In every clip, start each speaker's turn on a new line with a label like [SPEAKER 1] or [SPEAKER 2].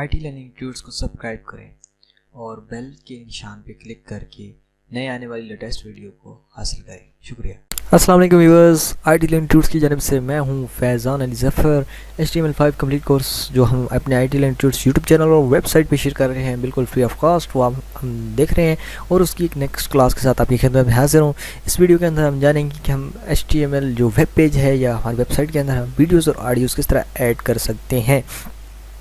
[SPEAKER 1] IT learning tuts को subscribe करें और बेल के निशान पर क्लिक करके नए आने वाली लेटेस्ट वीडियो को हासिल करें। शुक्रिया।
[SPEAKER 2] अस्सलाम वालेकुम व्यूअर्स, आईटी लर्निंग ट्यूट्स की जानब से मैं हूं Faizan Ali Zafar. HTML5 complete course जो हम अपने IT learning tuts YouTube channel और वेबसाइट पे शेयर कर रहे हैं बिल्कुल फ्री ऑफ कॉस्ट, वो हम देख रहे हैं और उसकी एक नेक्स्ट क्लास के साथ आपकी खिदमत में हाजिर हूँ। इस वीडियो के अंदर हम जानेंगे कि हम HTML जो वेब पेज है या हमारी वेबसाइट के अंदर हम वीडियोज़ और ऑडियोज़ किस तरह ऐड कर सकते हैं।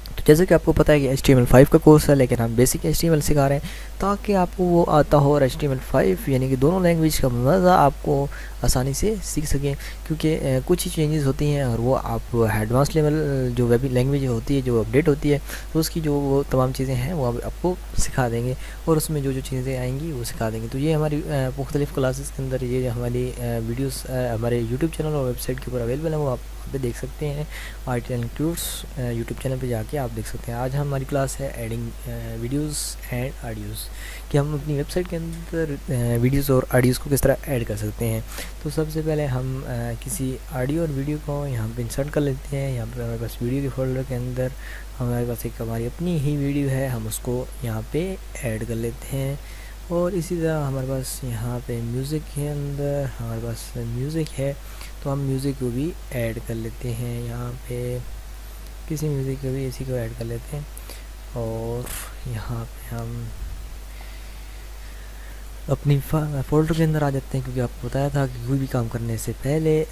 [SPEAKER 2] तो जैसे कि आपको पता है कि HTML5 का कोर्स है, लेकिन हम बेसिक HTML सिखा रहे हैं ताकि आपको वो आता हो और HTML5 यानी कि दोनों लैंग्वेज का मज़ा आपको आसानी से सीख सकें, क्योंकि कुछ ही चेंजेस होती हैं और वो आप एडवांस लेवल जो वेब लैंग्वेज होती है जो अपडेट होती है तो उसकी जो वो तमाम चीज़ें हैं वो आपको सिखा देंगे और उसमें जो जो चीज़ें आएंगी वो सिखा देंगे। तो ये हमारी मुख्तलिफ़ क्लासेस के अंदर ये हमारी वीडियोस हमारे यूट्यूब चैनल और वेबसाइट के ऊपर अवेलेबल है, वो आप पे देख सकते हैं। IT learning tuts YouTube channel पे जाके आप देख सकते हैं। आज हमारी क्लास है एडिंग वीडियोस एंड ऑडियोज़, कि हम अपनी वेबसाइट के अंदर वीडियोस और ऑडियोज़ को किस तरह ऐड कर सकते हैं। तो सबसे पहले हम किसी ऑडियो और वीडियो को यहाँ पे इंसर्ट कर लेते हैं। यहाँ पे हमारे पास वीडियो के फोल्डर के अंदर हमारे पास एक हमारी अपनी ही वीडियो है, हम उसको यहाँ पे ऐड कर लेते हैं। और इसी तरह हमारे पास यहाँ पे म्यूज़िक के अंदर हमारे पास म्यूज़िक है तो हम म्यूज़िक को भी ऐड कर लेते हैं। यहाँ पे किसी म्यूज़िक को भी इसी को ऐड कर लेते हैं और यहाँ पे हम अपनी फ़ोल्डर के अंदर आ जाते हैं, क्योंकि आपको बताया था कि कोई भी काम करने से पहले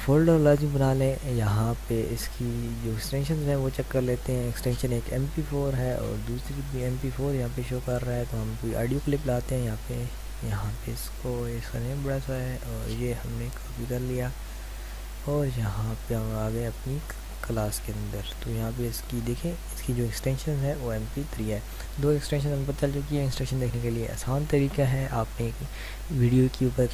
[SPEAKER 2] फ़ोल्डर लाजिम बना लें। यहाँ पे इसकी जो एक्सटेंशन है वो चेक कर लेते हैं। एक्सटेंशन एक MP4 है और दूसरी भी MP4 यहाँ पे शो कर रहा है, तो हम कोई ऑडियो क्लिप लाते हैं। यहाँ पे इसको इसका नेम बड़ा सा है और ये हमने कॉपी कर लिया और यहाँ पे हम आ गए अपनी क्लास के अंदर। तो यहाँ पे इसकी देखें, इसकी जो एक्सटेंशन है वो MP3 है। दो एक्सटेंशन हमें पता चल चुकी है। एक्सटेंशन देखने के लिए आसान तरीका है, आपने वीडियो के ऊपर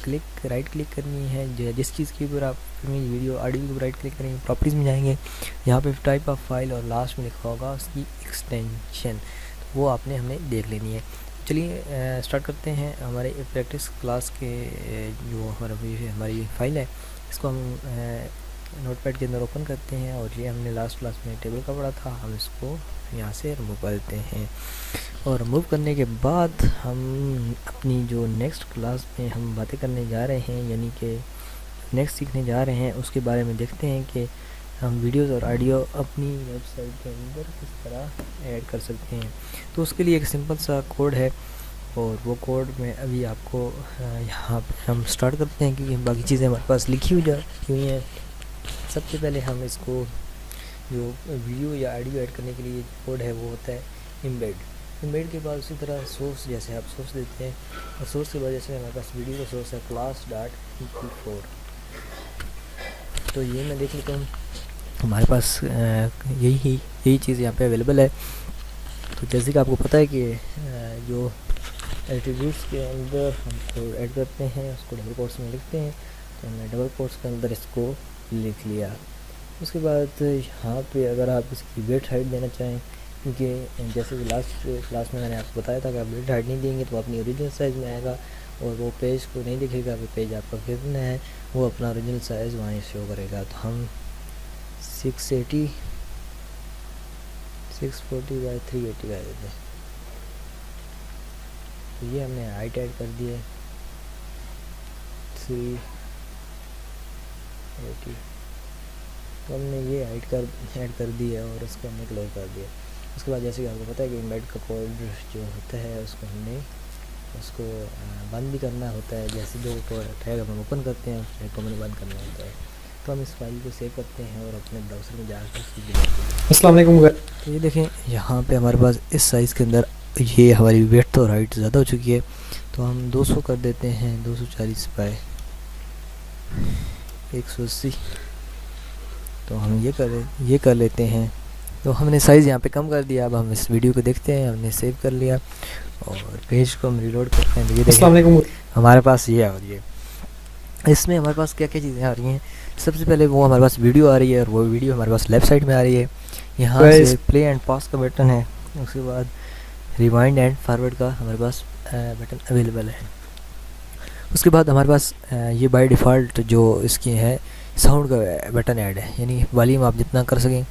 [SPEAKER 2] राइट क्लिक करनी है। जिस चीज़ के ऊपर आप वीडियो ऑडियो के ऊपर राइट क्लिक करेंगे, प्रॉपर्टीज़ में जाएंगे, यहाँ पे टाइप ऑफ फाइल और लास्ट में लिखा होगा उसकी एक्सटेंशन, तो वो आपने हमने देख लेनी है। चलिए स्टार्ट करते हैं। हमारे प्रैक्टिस क्लास के जो हमारी फाइल है इसको हम नोटपैड के अंदर ओपन करते हैं और ये हमने लास्ट क्लास में टेबल का पढ़ा था, हम इसको यहाँ से रिमूव कर देते हैं। और रिमूव करने के बाद हम अपनी जो नेक्स्ट क्लास में हम बातें करने जा रहे हैं, यानी कि नेक्स्ट सीखने जा रहे हैं, उसके बारे में देखते हैं कि हम वीडियोस और ऑडियो अपनी वेबसाइट के अंदर किस तरह ऐड कर सकते हैं। तो उसके लिए एक सिंपल सा कोड है और वो कोड में अभी आपको यहाँ पे हम स्टार्ट करते हैं, क्योंकि बाकी चीज़ें हमारे पास लिखी हुई हैं। सबसे पहले हम इसको जो वीडियो या ऑडियो ऐड करने के लिए कोड है वो होता है इम्बेड के बाद उसी तरह सोर्स, जैसे आप सोर्स देते हैं और सोर्स के बाद जैसे हमारे पास वीडियो का सोर्स है class.mp4, तो ये मैं देख लेता हूँ हमारे पास यही चीज़ यहाँ पे अवेलेबल है। तो जैसे कि आपको पता है कि जो एट्रीब्यूट्स के अंदर हम ऐड करते हैं उसको डबल कोट्स में लिखते हैं, तो हमने डबल कोट्स के अंदर इसको लिख लिया। उसके बाद यहाँ पे अगर आप इसकी वेट हाइट देना चाहें, क्योंकि जैसे कि लास्ट क्लास में मैंने आपको बताया था कि आप वेट हाइट नहीं देंगे तो अपनी ओरिजिनल साइज़ में आएगा और वो पेज को नहीं दिखेगा कि पेज आपका कितना है, वो अपना ओरिजिनल साइज़ वहाँ शो करेगा। तो हम 640 640 बाई 380 का देते हैं। तो ये हमने हाइट ऐड कर दी है 380, तो हमने ये हाइट ऐड कर दी है और उसको हमने क्लोज कर दिया। उसके बाद जैसे कि आपको पता है कि इम्बेड का कोड जो होता है उसको हमने बंद भी करना होता है। जैसे जो टैग हम ओपन करते हैं उस टैग को हमें बंद करना होता है। तो हम इस फाइल को सेव करते हैं और अपने ब्राउज़र में जाकर सीधे देखते हैं।
[SPEAKER 3] अस्सलाम वालेकुम।
[SPEAKER 2] तो ये देखें यहाँ पे हमारे पास इस साइज़ के अंदर ये हमारी वेट तो हाइट ज़्यादा हो चुकी है, तो हम 200 कर देते हैं, 240 बाय 180। तो हम ये कर लेते हैं। तो हमने साइज़ यहाँ पे कम कर दिया। अब हम इस वीडियो को देखते हैं, हमने सेव कर लिया और पेज को हम रिलोड करते हैं। तो ये देखें हमारे पास ये आ रही है। इसमें हमारे पास क्या क्या चीज़ें आ रही हैं। सबसे पहले वो हमारे पास वीडियो आ रही है और वो वीडियो हमारे पास लेफ़्ट साइड में आ रही है। यहाँ से प्ले एंड पॉज का बटन है, उसके बाद रिवाइंड एंड फॉरवर्ड का हमारे पास बटन अवेलेबल है। उसके बाद हमारे पास ये बाय डिफ़ॉल्ट जो इसकी है साउंड का बटन ऐड है, यानी वॉल्यूम आप जितना कर सकें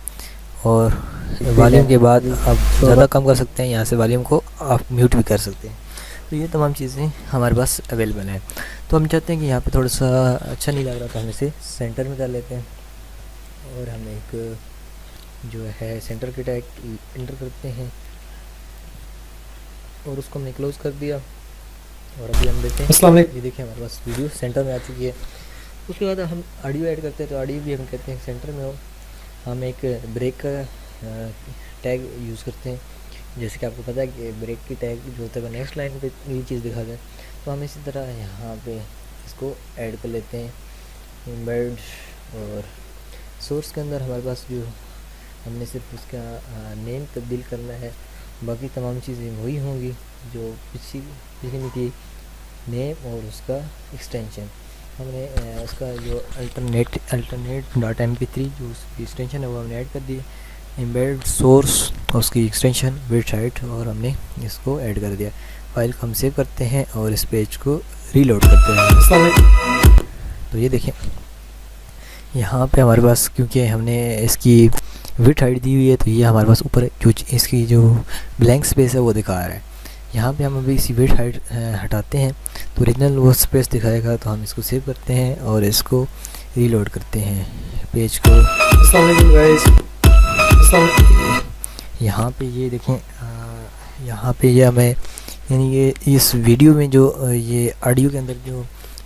[SPEAKER 2] और वॉल्यूम के बाद आप ज़्यादा कम कर सकते हैं, यहाँ से वॉल्यूम को आप म्यूट भी कर सकते हैं। तो ये तमाम चीज़ें हमारे पास अवेलेबल हैं। तो हम चाहते हैं कि यहाँ पे थोड़ा सा अच्छा नहीं लग रहा, तो हम इसे सेंटर में कर लेते हैं और हम एक जो है सेंटर की टैग इंटर करते हैं और उसको हमने क्लोज़ कर दिया। और अभी हम देखते हैं, ये देखिए हमारे पास वीडियो सेंटर में आ चुकी है। उसके बाद हम ऑडियो ऐड करते हैं, तो ऑडियो भी हम कहते हैं सेंटर में हो। हम एक ब्रेक का टैग यूज़ करते हैं, जैसे कि आपको पता है कि ब्रेक की टैग जो होता है नेक्स्ट लाइन पे ये चीज़ दिखा जाए, तो हम इसी तरह यहाँ पे इसको ऐड कर लेते हैं एम्बेड। और सोर्स के अंदर हमारे पास जो हमने सिर्फ उसका नेम तब्दील करना है, बाकी तमाम चीज़ें वही होंगी जो पिछली में थी, नेम और उसका एक्सटेंशन। हमने उसका जो alternate.mp3 जो उसकी एक्सटेंशन है वो हमने ऐड कर दी, एम्बेड सोर्स और उसकी एक्सटेंशन विड्थ हाइट, और हमने इसको ऐड कर दिया। फाइल को हम सेव करते हैं और इस पेज को रीलोड करते हैं। तो ये देखें यहाँ पे हमारे पास, क्योंकि हमने इसकी विड्थ हाइट दी हुई है, तो ये हमारे पास ऊपर जो इसकी जो ब्लैंक स्पेस है वो दिखा रहा है। यहाँ पे हम अभी इसी विड्थ हाइट हटाते हैं तो ओरिजिनल वो स्पेस दिखाएगा। तो हम इसको सेव करते हैं और इसको रीलोड करते हैं पेज को। यहाँ पे ये देखें, यहाँ पे ये हमें यानी ये इस वीडियो में जो ये ऑडियो के अंदर जो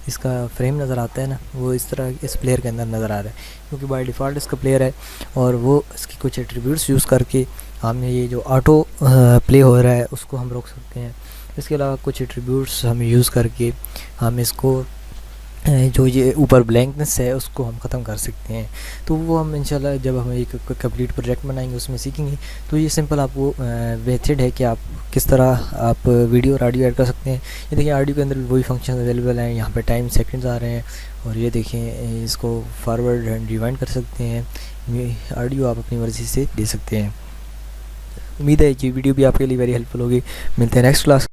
[SPEAKER 2] इसका फ्रेम नज़र आता है ना, वो इस तरह इस प्लेयर के अंदर नज़र आ रहा है, क्योंकि बाय डिफ़ॉल्ट इसका प्लेयर है और वो इसकी कुछ एट्रीब्यूट्स यूज़ करके हमने ये जो ऑटो प्ले हो रहा है उसको हम रोक सकते हैं। इसके अलावा कुछ एट्रीब्यूट्स हम यूज़ करके हम इसको जो ये ऊपर ब्लैंकनेस है उसको हम ख़त्म कर सकते हैं। तो वो हम इंशाल्लाह जब हम एक कंप्लीट प्रोजेक्ट बनाएंगे उसमें सीखेंगे। तो ये सिंपल आपको मेथड है कि आप किस तरह आप वीडियो और ऑडियो ऐड कर सकते हैं। ये देखिए ऑडियो के अंदर भी वही फंक्शन अवेलेबल हैं, यहाँ पे टाइम सेकंड्स आ रहे हैं और ये देखें इसको फॉरवर्ड एंड रिवाइंड कर सकते हैं। ऑडियो आप अपनी मर्ज़ी से दे सकते हैं। उम्मीद है कि वीडियो भी आपके लिए वेरी हेल्पफुल होगी। मिलते हैं नेक्स्ट क्लास।